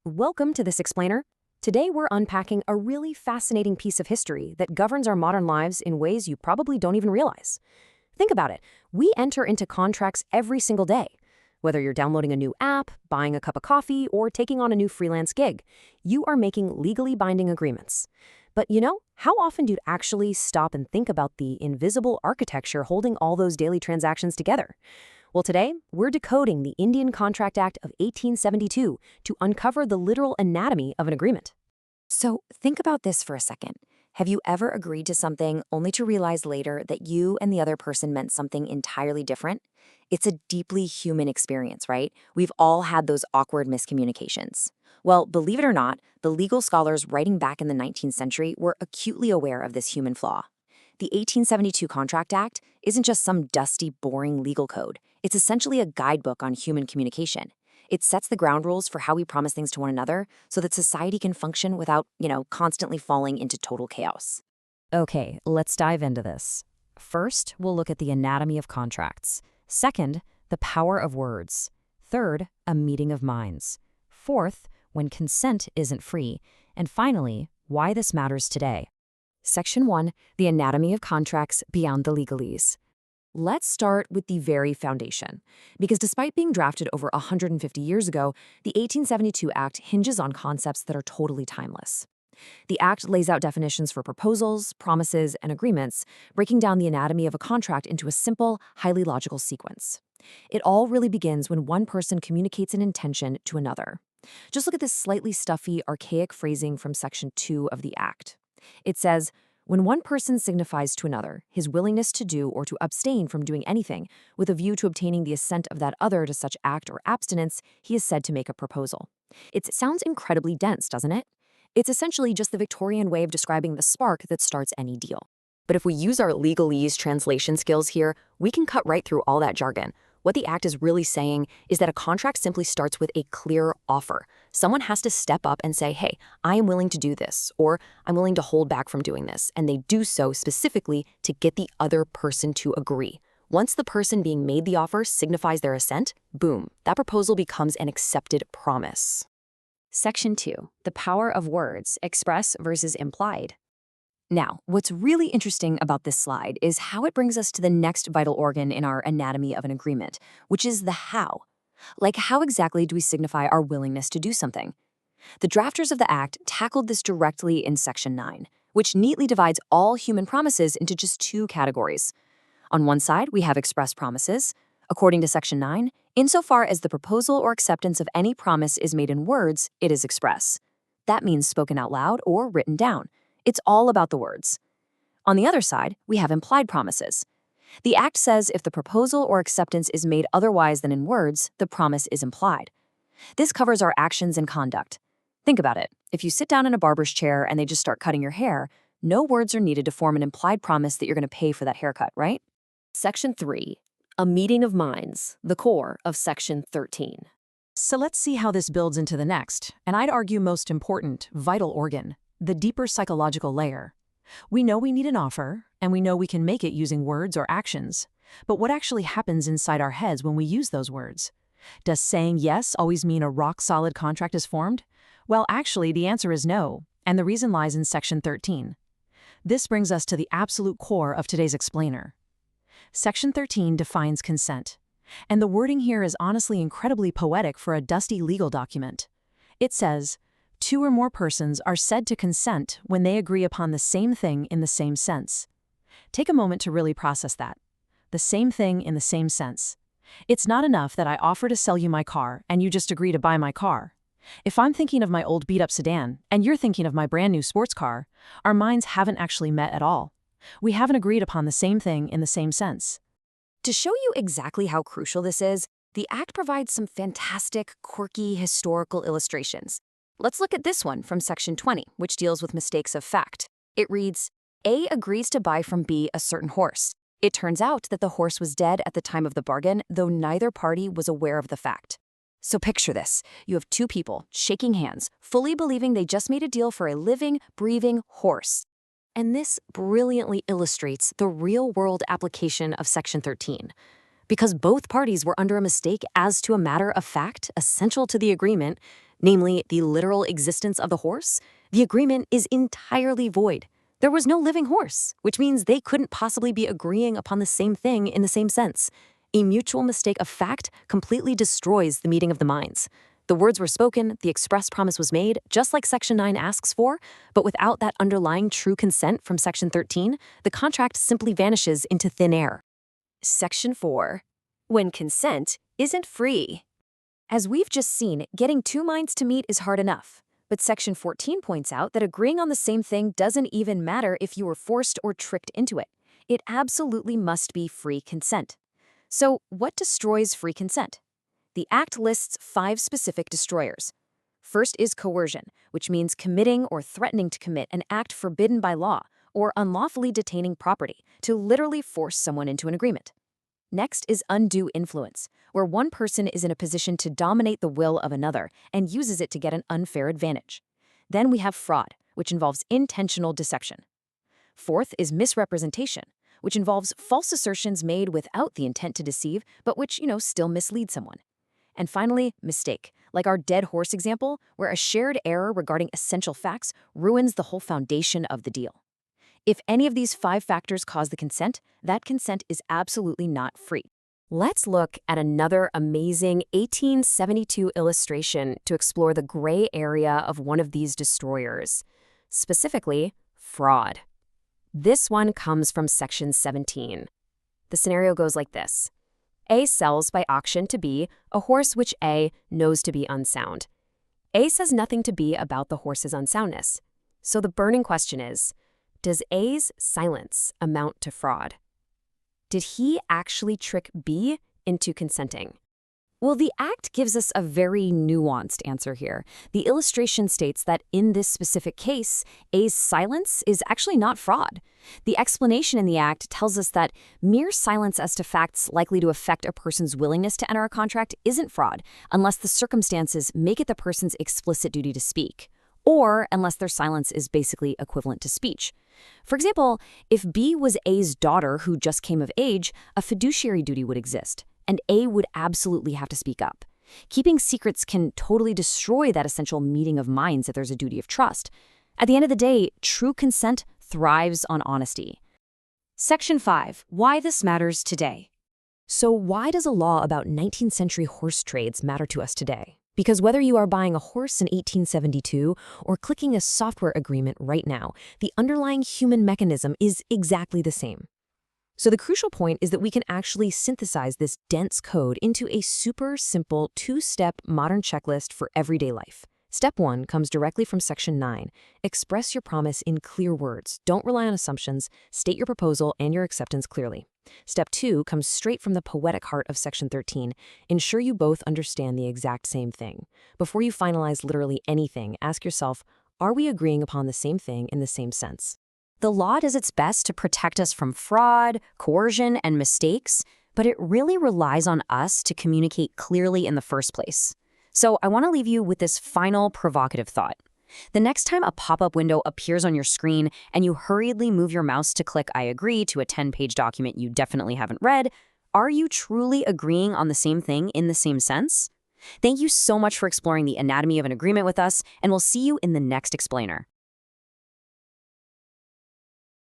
Welcome to This Explainer. Today we're unpacking a really fascinating piece of history that governs our modern lives in ways you probably don't even realize. Think about it. We enter into contracts every single day. Whether you're downloading a new app, buying a cup of coffee, or taking on a new freelance gig, you are making legally binding agreements. But how often do you actually stop and think about the invisible architecture holding all those daily transactions together? Well, today, we're decoding the Indian Contract Act of 1872 to uncover the literal anatomy of an agreement. So, think about this for a second. Have you ever agreed to something only to realize later that you and the other person meant something entirely different? It's a deeply human experience, right? We've all had those awkward miscommunications. Well, believe it or not, the legal scholars writing back in the 19th century were acutely aware of this human flaw. The 1872 Contract Act isn't just some dusty, boring legal code. It's essentially a guidebook on human communication. It sets the ground rules for how we promise things to one another so that society can function without, constantly falling into total chaos. Okay, let's dive into this. First, we'll look at the anatomy of contracts. Second, the power of words. Third, a meeting of minds. Fourth, when consent isn't free. And finally, why this matters today. Section 1, the anatomy of contracts beyond the legalese. Let's start with the very foundation, because despite being drafted over 150 years ago, the 1872 Act hinges on concepts that are totally timeless. The Act lays out definitions for proposals, promises, and agreements, breaking down the anatomy of a contract into a simple, highly logical sequence. It all really begins when one person communicates an intention to another. Just look at this slightly stuffy, archaic phrasing from Section 2 of the Act. It says, when one person signifies to another his willingness to do or to abstain from doing anything with a view to obtaining the assent of that other to such act or abstinence, he is said to make a proposal. It sounds incredibly dense, doesn't it? It's essentially just the Victorian way of describing the spark that starts any deal. But if we use our legalese translation skills here, we can cut right through all that jargon. What the Act is really saying is that a contract simply starts with a clear offer. Someone has to step up and say, hey, I am willing to do this, or I'm willing to hold back from doing this, and they do so specifically to get the other person to agree. Once the person being made the offer signifies their assent, boom, that proposal becomes an accepted promise. Section 2, the power of words, express versus implied. Now, what's really interesting about this slide is how it brings us to the next vital organ in our anatomy of an agreement, which is the how. Like, how exactly do we signify our willingness to do something? The drafters of the Act tackled this directly in Section 9, which neatly divides all human promises into just two categories. On one side, we have express promises. According to Section 9, insofar as the proposal or acceptance of any promise is made in words, it is express. That means spoken out loud or written down. It's all about the words. On the other side, we have implied promises. The Act says if the proposal or acceptance is made otherwise than in words, the promise is implied. This covers our actions and conduct. Think about it. If you sit down in a barber's chair and they just start cutting your hair, no words are needed to form an implied promise that you're going to pay for that haircut, right? Section 3, a meeting of minds, the core of Section 13. So let's see how this builds into the next, and I'd argue most important, vital organ, the deeper psychological layer. We know we need an offer, and we know we can make it using words or actions. But what actually happens inside our heads when we use those words? Does saying yes always mean a rock-solid contract is formed? Well, actually, the answer is no, and the reason lies in Section 13. This brings us to the absolute core of today's explainer. Section 13 defines consent, and the wording here is honestly incredibly poetic for a dusty legal document. It says, two or more persons are said to consent when they agree upon the same thing in the same sense. Take a moment to really process that. The same thing in the same sense. It's not enough that I offer to sell you my car and you just agree to buy my car. If I'm thinking of my old beat-up sedan and you're thinking of my brand new sports car, our minds haven't actually met at all. We haven't agreed upon the same thing in the same sense. To show you exactly how crucial this is, the Act provides some fantastic, quirky historical illustrations. Let's look at this one from Section 20, which deals with mistakes of fact. It reads, A agrees to buy from B a certain horse. It turns out that the horse was dead at the time of the bargain, though neither party was aware of the fact. So picture this. You have two people shaking hands, fully believing they just made a deal for a living, breathing horse. And this brilliantly illustrates the real-world application of Section 13. Because both parties were under a mistake as to a matter of fact essential to the agreement, namely the literal existence of the horse, the agreement is entirely void. There was no living horse, which means they couldn't possibly be agreeing upon the same thing in the same sense. A mutual mistake of fact completely destroys the meeting of the minds. The words were spoken, the express promise was made, just like Section 9 asks for, but without that underlying true consent from Section 13, the contract simply vanishes into thin air. Section 4. When consent isn't free. As we've just seen, getting two minds to meet is hard enough. But Section 14 points out that agreeing on the same thing doesn't even matter if you were forced or tricked into it. It absolutely must be free consent. So, what destroys free consent? The Act lists 5 specific destroyers. First is coercion, which means committing or threatening to commit an act forbidden by law, or unlawfully detaining property, to literally force someone into an agreement. Next is undue influence, where one person is in a position to dominate the will of another and uses it to get an unfair advantage. Then we have fraud, which involves intentional deception. Fourth is misrepresentation, which involves false assertions made without the intent to deceive, but which, still mislead someone. And finally, mistake, like our dead horse example, where a shared error regarding essential facts ruins the whole foundation of the deal. If any of these 5 factors cause the consent, that consent is absolutely not free. Let's look at another amazing 1872 illustration to explore the gray area of one of these destroyers, specifically fraud. This one comes from Section 17. The scenario goes like this. A sells by auction to B a horse which A knows to be unsound. A says nothing to B about the horse's unsoundness. So the burning question is, does A's silence amount to fraud? Did he actually trick B into consenting? Well, the Act gives us a very nuanced answer here. The illustration states that in this specific case, A's silence is actually not fraud. The explanation in the Act tells us that mere silence as to facts likely to affect a person's willingness to enter a contract isn't fraud, unless the circumstances make it the person's explicit duty to speak, or unless their silence is basically equivalent to speech. For example, if B was A's daughter who just came of age, a fiduciary duty would exist, and A would absolutely have to speak up. Keeping secrets can totally destroy that essential meeting of minds if there's a duty of trust. At the end of the day, true consent thrives on honesty. Section 5. Why this matters today. So why does a law about 19th century horse trades matter to us today? Because whether you are buying a horse in 1872 or clicking a software agreement right now, the underlying human mechanism is exactly the same. So the crucial point is that we can actually synthesize this dense code into a super simple 2-step modern checklist for everyday life. Step 1 comes directly from Section 9. Express your promise in clear words. Don't rely on assumptions. State your proposal and your acceptance clearly. Step 2 comes straight from the poetic heart of Section 13. Ensure you both understand the exact same thing. Before you finalize literally anything, ask yourself, are we agreeing upon the same thing in the same sense? The law does its best to protect us from fraud, coercion, and mistakes, but it really relies on us to communicate clearly in the first place. So I want to leave you with this final provocative thought. The next time a pop-up window appears on your screen and you hurriedly move your mouse to click I agree to a 10-page document you definitely haven't read, are you truly agreeing on the same thing in the same sense? Thank you so much for exploring the anatomy of an agreement with us, and we'll see you in the next explainer.